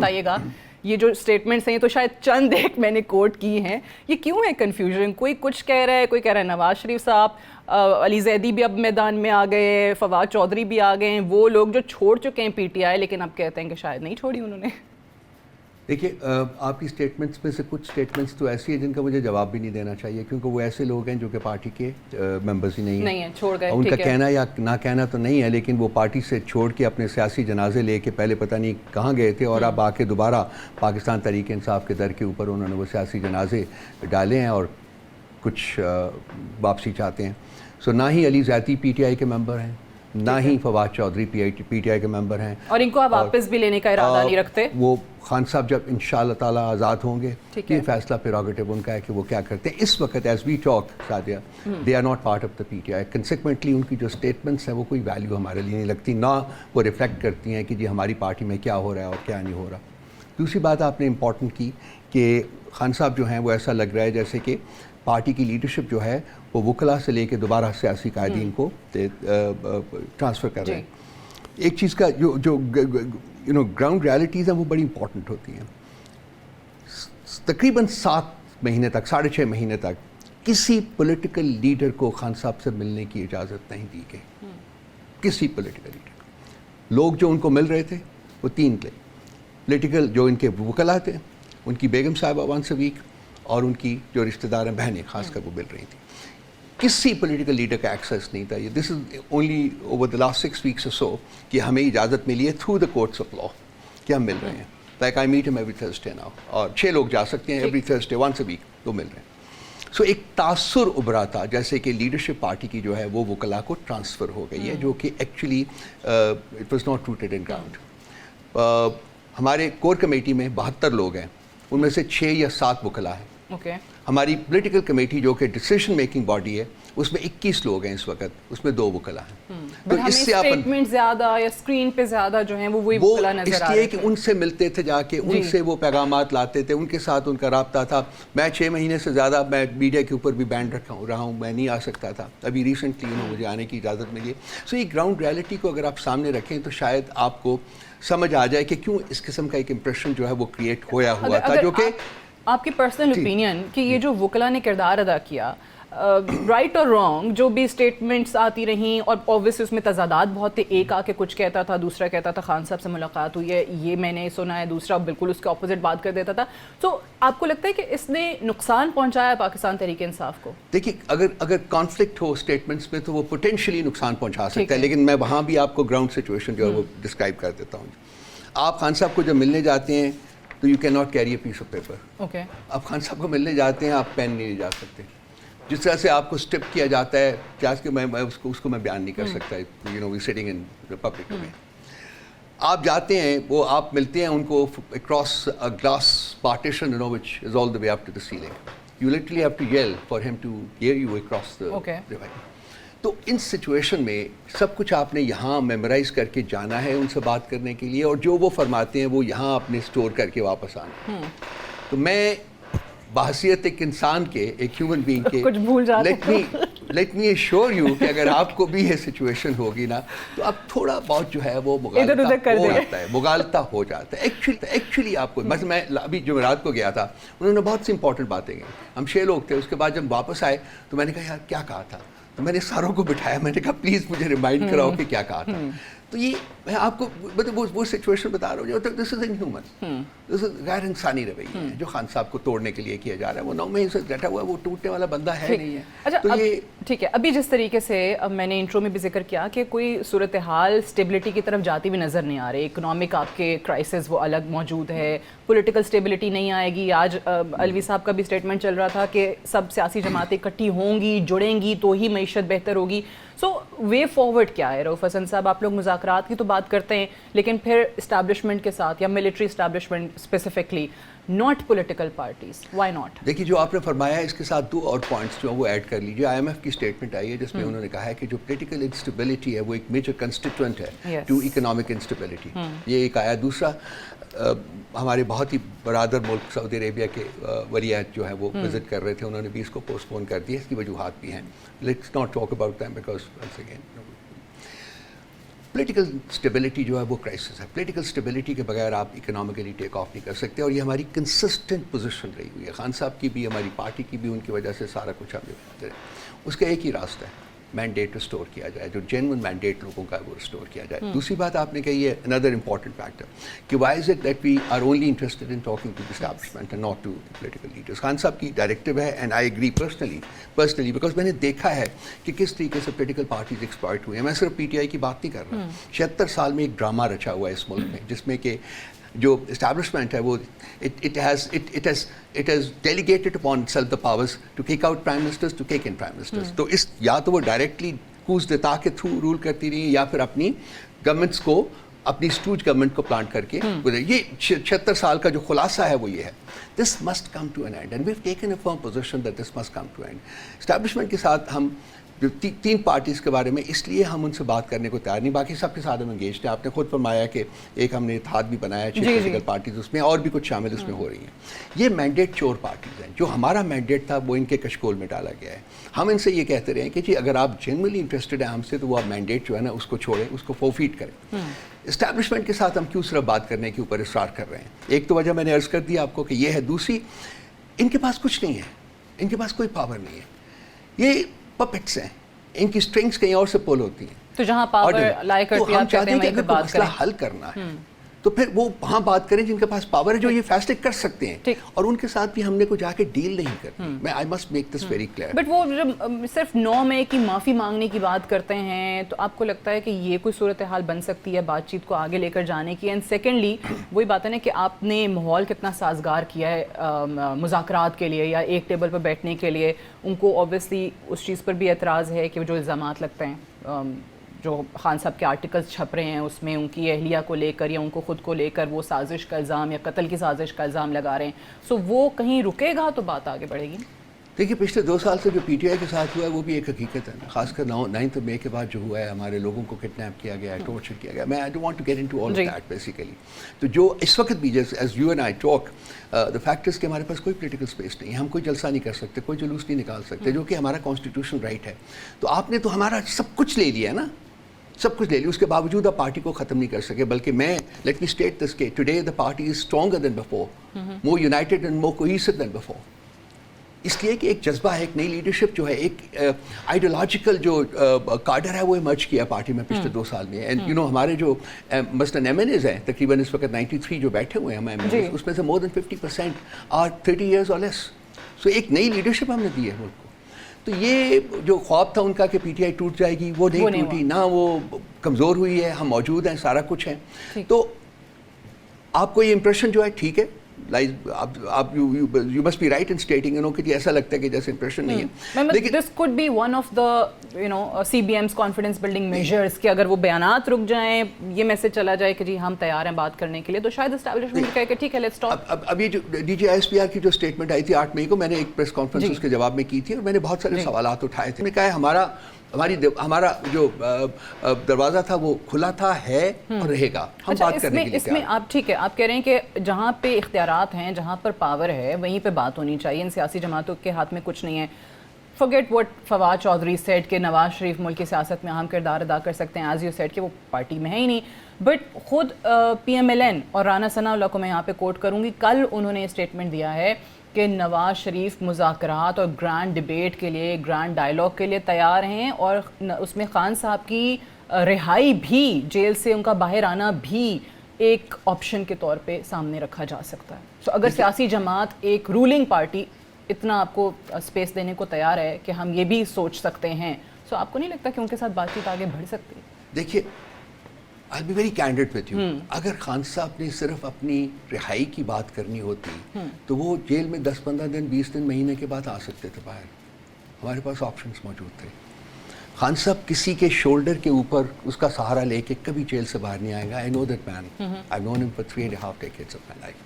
بتائیے گا یہ جو اسٹیٹمنٹس ہیں تو شاید چند ایک میں نے کوٹ کی ہیں, یہ کیوں ہے کنفیوژن؟ کوئی کچھ کہہ رہا ہے, کوئی کہہ رہا ہے نواز شریف صاحب, علی زیدی بھی اب میدان میں آ گئے, فواد چودھری بھی آ گئے ہیں, وہ لوگ جو چھوڑ چکے ہیں پی ٹی آئی لیکن اب کہتے ہیں کہ شاید نہیں چھوڑی انہوں نے. دیکھیے آپ کی اسٹیٹمنٹس میں سے کچھ اسٹیٹمنٹس تو ایسی ہیں جن کا مجھے جواب بھی نہیں دینا چاہیے, کیونکہ وہ ایسے لوگ ہیں جو کہ پارٹی کے ممبرز ہی نہیں ہیں, چھوڑ گئے. ان کا کہنا یا نہ کہنا تو نہیں ہے, لیکن وہ پارٹی سے چھوڑ کے اپنے سیاسی جنازے لے کے پہلے پتہ نہیں کہاں گئے تھے, اور اب آ کے دوبارہ پاکستان تحریک انصاف کے در کے اوپر انہوں نے وہ سیاسی جنازے ڈالے ہیں اور کچھ واپسی چاہتے ہیں. سو نہ ہی علی زیدی پی ٹی آئی کے ممبر ہیں, نہ ہی Fawad Chaudhry P T I کے ممبر ہیں, اور ان کو آپ واپس بھی لینے کا ارادہ نہیں رکھتے. وہ خان صاحب جب انشاءاللہ تعالیٰ آزاد ہوں گے, یہ فیصلہ پریروگیٹو ان کا ہے کہ وہ کیا کرتے ہیں. اس وقت as we talk Sadia, they are not part of the P T I. Consequently ان کی جو اسٹیٹمنٹس ہیں وہ کوئی ویلیو ہمارے لیے نہیں لگتی, نہ وہ ریفلیکٹ کرتی ہیں کہ جی ہماری پارٹی میں کیا ہو رہا ہے اور کیا نہیں ہو رہا. دوسری بات آپ نے امپورٹنٹ کی کہ خان صاحب جو ہیں وہ ایسا لگ رہا ہے جیسے کہ پارٹی کی لیڈرشپ جو ہے وہ وکلا سے لے کے دوبارہ سیاسی قائدین کو ٹرانسفر کر رہے ہیں. ایک چیز کا جو گراؤنڈ ریالٹیز ہیں وہ بڑی امپورٹنٹ ہوتی ہیں. تقریباً 7 مہینے تک 6.5 مہینے تک کسی پولیٹیکل لیڈر کو خان صاحب سے ملنے کی اجازت نہیں دی گئی, کسی پولیٹیکل لیڈر کو. لوگ جو ان کو مل رہے تھے وہ 3 تھے, پولیٹیکل جو ان کے وکلا تھے, ان کی بیگم صاحبہ ونس اے ویک, اور ان کی جو رشتہ دار ہیں بہنیں خاص کر وہ مل رہی تھیں. کسی پولیٹیکل لیڈر کا ایکسیس نہیں تھا. یہ this is only over the last 6 weeks اور سو کہ ہمیں اجازت ملی ہے through the courts of law کہ ہم مل رہے ہیں. لائک آئی میٹ ہم ایوری تھرسڈے ناؤ, اور 6 لوگ جا سکتے ہیں every Thursday once a week, وہ مل رہے ہیں. سو ایک تاثر ابھرا تھا جیسے کہ لیڈرشپ پارٹی کی جو ہے وہ وکلا کو ٹرانسفر ہو گئی ہے, جو کہ actually it was not rooted in ground. ہمارے کور کمیٹی میں 72 لوگ ہیں, ان میں سے 6 یا 7 وکلا ہیں. ہماری پولیٹیکل کمیٹی جو کہ ڈیسیشن میکنگ باڈی ہے اس میں 21 لوگ ہیں اس وقت, اس میں 2 وکلا ہیں. تو اس سے اسٹیٹمنٹ زیادہ یا اسکرین پہ زیادہ جو ہیں وہ وہی وکلا نظر آ رہے ہیں. اس لیے کہ ان سے ملتے تھے جا کے, ان سے وہ پیغامات لاتے تھے, ان کے ساتھ ان کا رابطہ تھا. میں 6 مہینے سے زیادہ میں میڈیا کے اوپر بھی بینڈ رہا ہوں, میں نہیں آ سکتا تھا. ابھی ریسنٹلی مجھے آنے کی اجازت ملی ہے. سو یہ گراؤنڈ ریالٹی کو اگر آپ سامنے رکھیں تو شاید آپ کو سمجھ آ جائے کہ کیوں اس قسم کا ایک امپریشن جو ہے وہ کریٹ ہوا تھا. جو کہ آپ کی پرسنل اوپینین کہ یہ جو وکلا نے کردار ادا کیا, رائٹ اور رانگ, جو بھی اسٹیٹمنٹس آتی رہیں, اور اوبویسلی اس میں تضادات بہت تھے, ایک آ کے کچھ کہتا تھا, دوسرا کہتا تھا خان صاحب سے ملاقات ہوئی ہے, یہ میں نے سنا ہے, دوسرا بالکل اس کے اپوزٹ بات کر دیتا تھا. تو آپ کو لگتا ہے کہ اس نے نقصان پہنچایا پاکستان تحریک انصاف کو؟ دیکھیے اگر کانفلکٹ ہو اسٹیٹمنٹس میں تو وہ پوٹینشلی نقصان پہنچا سکتا ہے, لیکن میں وہاں بھی آپ کو گراؤنڈ سچویشن جو ہے وہ ڈسکرائب کر دیتا ہوں. آپ خان صاحب کو جب ملنے جاتے ہیں تو you can not carry a piece of paper. آپ خان صاحب کو ملنے جاتے ہیں, آپ پین نہیں لے جا سکتے. جس طرح سے آپ کو اسٹپ کیا جاتا ہے, جیسے کہ میں اس کو میں بیان نہیں کر سکتا. You know we sitting in public میں آپ جاتے ہیں, وہ آپ ملتے ہیں ان کو across a glass partition, you know which is all the way up to the ceiling. You literally have to yell for him to hear you across the divide. تو ان سچویشن میں سب کچھ آپ نے یہاں میمورائز کر کے جانا ہے ان سے بات کرنے کے لیے, اور جو وہ فرماتے ہیں وہ یہاں اپنے اسٹور کر کے واپس آنا. تو میں بحیثیت ایک انسان کے, ایک ہیومن بینگ کے, کچھ بھول جاتے لیٹ می ایشور یو کہ اگر آپ کو بھی یہ سچویشن ہوگی نا تو آپ تھوڑا بہت جو ہے وہ مغالطہ ہو جاتا ہے. ایکچولی آپ کو بس, میں ابھی جمعرات کو گیا تھا, انہوں نے بہت سی امپورٹنٹ باتیں کی. ہم 6 لوگ تھے. اس کے بعد جب واپس آئے تو میں نے کہا یار کیا کہا تھا, تو میں نے ساروں کو بٹھایا, میں نے کہا پلیز مجھے ریمائنڈ کراؤ کہ کیا کہا تھا. تو یہ میں آپ کو وہ سچویشن بتا رہا ہوں, دس از ان ہیومن, دس از غیر انسانی رویہ ہے جو خان صاحب کو توڑنے کے لیے کیا جا رہا ہے. وہ 9 مہینے سے بیٹھا ہوا ہے, وہ ٹوٹنے والا بندہ ہے نہیں ہے. اچھا یہ ٹھیک ہے. ابھی جس طریقے سے میں نے انٹرو میں بھی ذکر کیا کہ کوئی صورتحال اسٹیبلٹی کی طرف جاتی ہوئی نظر نہیں آ رہی. اکنامک آپ کے کرائسس وہ الگ موجود ہے, پولیٹیکل اسٹیبلٹی نہیں آئے گی. آج الوی صاحب کا بھی اسٹیٹمنٹ چل رہا تھا کہ سب سیاسی جماعتیں اکٹھی ہوں گی, جڑیں گی تو ہی معیشت بہتر ہوگی. سو وے فارورڈ کیا ہے؟ رؤف حسن صاحب, آپ لوگ مذاکرات کی تو بات کرتے ہیں, لیکن پھر اسٹیبلشمنٹ کے ساتھ یا military establishment specifically, not political parties, why not? دیکھیے جو آپ نے فرمایا ہے اس کے ساتھ 2 اور پوائنٹس جو وہ ایڈ کر لیجیے. آئی ایم ایف کی اسٹیٹمنٹ آئی ہے جس میں انہوں نے کہا ہے کہ جو پولیٹیکل انسٹیبلٹی ہے وہ ایک میجر کنسٹیٹوئنٹ ہے ٹو اکنامک انسٹیبلٹی. یہ ایک آیا. دوسرا, ہمارے بہت ہی برادر ملک سعودی عربیہ کے ولی عہد جو ہے وہ وزٹ کر رہے تھے, انہوں نے بھی اس کو پوسٹ پون کر دیا. اس کی وجوہات بھی ہیں, let's not talk about them because once again political stability جو ہے وہ کرائسس ہے. پولیٹیکل اسٹیبلٹی کے بغیر آپ اکنامکلی ٹیک آف نہیں کر سکتے, اور یہ ہماری کنسسٹنٹ پوزیشن رہی ہوئی ہے, خان صاحب کی بھی, ہماری پارٹی کی بھی, ان کی وجہ سے سارا کچھ ہم یہ. اس کا ایک ہی راستہ ہے, مینڈیٹ ریسٹور کیا جائے, جو جینوئن مینڈیٹ لوگوں کا وہ ریسٹور کیا جائے. دوسری بات آپ نے کہی ہے, اندر امپورٹنٹ فیکٹر, کہ why is it that we are only interested in talking to the establishment and not to the political leaders. Khan صاحب کی ڈائریکٹیو ہے, and I agree personally because میں نے دیکھا ہے کہ کس طریقے سے پولیٹیکل پارٹیز ایکسپلائٹ ہوئے ہیں. میں صرف پی ٹی آئی کی بات نہیں کر رہا, 76 سال میں ایک ڈرامہ رچا ہوا ہے اس ملک میں, جس میں کہ جو اسٹیبلشمنٹ ہے وہ it has delegated upon itself the powers to kick out prime ministers, to kick in prime ministers. تو اس یا تو وہ ڈائریکٹلی کوز دیتا کے تھرو رول کرتی رہی, یا پھر اپنی گورنمنٹس کو, اپنی اسٹوج گورنمنٹ کو پلانٹ کر کے. یہ 76 سال کا جو خلاصہ ہے وہ یہ ہے, this must come to an end, and we've taken a firm position that this must come to end. Establishment کے ساتھ ہم جو 3 پارٹیز کے بارے میں اس لیے ہم ان سے بات کرنے کو تیار نہیں, باقی سب کے ساتھ ہم انگیجڈ ہیں. آپ نے خود فرمایا کہ ایک ہم نے اتحاد بھی بنایا, 6 پولیٹیکل پارٹیز اس میں, اور بھی کچھ شامل اس میں ہو رہی ہیں. یہ مینڈیٹ چور پارٹیز ہیں. جو ہمارا مینڈیٹ تھا وہ ان کے کشکول میں ڈالا گیا ہے. ہم ان سے یہ کہتے رہے ہیں کہ جی اگر آپ جنرلی انٹرسٹڈ ہیں ہم سے, تو وہ آپ مینڈیٹ جو ہے نا اس کو چھوڑیں, اس کو فورفیٹ کریں. اسٹیبلشمنٹ کے ساتھ ہم کیوں صرف بات کرنے کے اوپر اصرار کر رہے ہیں؟ ایک تو وجہ میں نے عرض کر دیا آپ کو کہ یہ ہے. دوسری, ان کے پاس کچھ نہیں ہے, ان کے پاس کوئی پاور نہیں ہے, یہ پپٹس ہیں, ان کی سٹرنگز کہیں اور سے پول ہوتی ہیں. تو جہاں پاور لائے کرتی ہیں, ہم چاہتے ہیں کہ اگر کوئی مسئلہ حل کرنا ہے تو پھر وہ وہاں بات کریں جن کے پاس پاور ہے, جو یہ فیصلے کر سکتے ہیں, اور ان کے ساتھ بھی ہم نے کو جا کے ڈیل نہیں کرنی. میں I must make this very clear. But وہ جب صرف 9 مئی کی معافی مانگنے کی بات کرتے ہیں, تو آپ کو لگتا ہے کہ یہ کوئی صورتحال بن سکتی ہے بات چیت کو آگے لے کر جانے کی؟ اینڈ سیکنڈلی وہی بات ہے نا کہ آپ نے ماحول کتنا سازگار کیا ہے مذاکرات کے لیے یا ایک ٹیبل پر بیٹھنے کے لیے. ان کو اوبویسلی اس چیز پر بھی اعتراض ہے کہ جو الزامات لگتے ہیں, جو خان صاحب کے آرٹیکلز چھپ رہے ہیں اس میں ان کی اہلیہ کو لے کر یا ان کو خود کو لے کر وہ سازش کا الزام یا قتل کی سازش کا الزام لگا رہے ہیں. سو وہ کہیں رکے گا تو بات آگے بڑھے گی. دیکھیے پچھلے 2 سال سے جو پی ٹی آئی کے ساتھ ہوا ہے وہ بھی ایک حقیقت ہے, خاص کر 9 مئی کے بعد جو ہوا ہے, ہمارے لوگوں کو کڈنیپ کیا گیا ہے, ٹارچر کیا گیا. میں I don't want to get into all of that basically. تو جو اس وقت بھی as you and I talk, the fact is کہ ہمارے پاس کوئی پولیٹیکل اسپیس نہیں ہے, ہم کوئی جلسہ نہیں کر سکتے, کوئی جلوس نہیں نکال سکتے, جو کہ ہمارا کانسٹیٹیوشن رائٹ ہے. تو آپ نے تو ہمارا سب کچھ لے لیا نا, سب کچھ لے لیا, اس کے باوجود آپ پارٹی کو ختم نہیں کر سکے. بلکہ میں لیٹ می اسٹیٹ دس کہ today the party is stronger than before, more united and more cohesive than before. اس لیے کہ ایک جذبہ ہے, ایک نئی لیڈرشپ جو ہے, ایک آئیڈیولوجیکل جو کارڈر ہے وہ ایمرج کیا پارٹی میں پچھلے 2 سال میں. اینڈ یو نو ہمارے جو مثلاً ایم این ایز ہیں تقریباً اس وقت 93 جو بیٹھے ہوئے ہیں ہم ایم این ایز, اس میں سے مور دین 50% آر 30 ایئرز اور لیس. سو ایک نئی لیڈرشپ ہم نے دی ہے ملک کو. تو یہ جو خواب تھا ان کا کہ پی ٹی آئی ٹوٹ جائے گی, وہ نہیں ٹوٹی, نہ وہ کمزور ہوئی ہے, ہم موجود ہیں, سارا کچھ ہے. تو آپ کو یہ امپریشن جو ہے ٹھیک ہے, آپ you must be right in stating, کہ ایسا لگتا ہے کہ جیسے امپریشن نہیں ہے. لیکن this could be one of the C B Ms confidence building measures, کہ اگر وہ بیانات رک جائیں, یہ میسج چلا جائے کہ جی ہم تیار ہیں بات کرنے کے لیے, تو شاید اسٹیبلشمنٹ کہے کہ ٹھیک ہے لیٹس ٹاک. اب یہ جو D G I S P R کی جو اسٹیٹمنٹ آئی تھی 8 مئی کو, میں نے ایک پریس کانفرنس اس کے جواب میں کی تھی, اور میں نے بہت سارے سوالات اٹھائے تھے. میں نے کہا ہمارا جو دروازہ تھا وہ کھلا تھا, ہے اور رہے گا, ہم بات کرنے کے لیے. اس میں آپ ٹھیک ہے, آپ کہہ رہے ہیں کہ جہاں پہ اختیارات ہیں, جہاں پر پاور ہے, وہیں پہ بات ہونی چاہیے. ان سیاسی جماعتوں کے ہاتھ میں کچھ نہیں ہے. forget what Fawad Chaudhry said کہ نواز شریف ملک کی سیاست میں اہم کردار ادا کر سکتے ہیں, as you said کہ وہ پارٹی میں ہے ہی نہیں. بٹ خود پی ایم ایل این اور رانا ثناء اللہ کو میں یہاں پہ کوٹ کروں گی, کل انہوں نے اسٹیٹمنٹ دیا ہے کہ نواز شریف مذاکرات اور گرانڈ ڈبیٹ کے لیے, گرانڈ ڈائلاگ کے لیے تیار ہیں, اور اس میں خان صاحب کی رہائی بھی, جیل سے ان کا باہر آنا بھی ایک آپشن کے طور پہ سامنے رکھا جا سکتا ہے. سو اگر سیاسی جماعت, ایک رولنگ پارٹی اتنا آپ کو اسپیس دینے کو تیار ہے کہ ہم یہ بھی سوچ سکتے ہیں, سو آپ کو نہیں لگتا کہ ان کے ساتھ بات چیت آگے بڑھ سکتی ہے؟ دیکھیے I'll be very candid with you. اگر خان صاحب نے صرف اپنی رہائی کی بات کرنی ہوتی تو وہ جیل میں 10-15 دن 20 دن مہینے کے بعد آ سکتے تھے باہر. ہمارے پاس آپشنس موجود تھے. خان صاحب کسی کے شولڈر کے اوپر اس کا سہارا لے کے کبھی جیل سے باہر نہیں آئے گا. I know that man. I've known him for 3.5 decades of my life.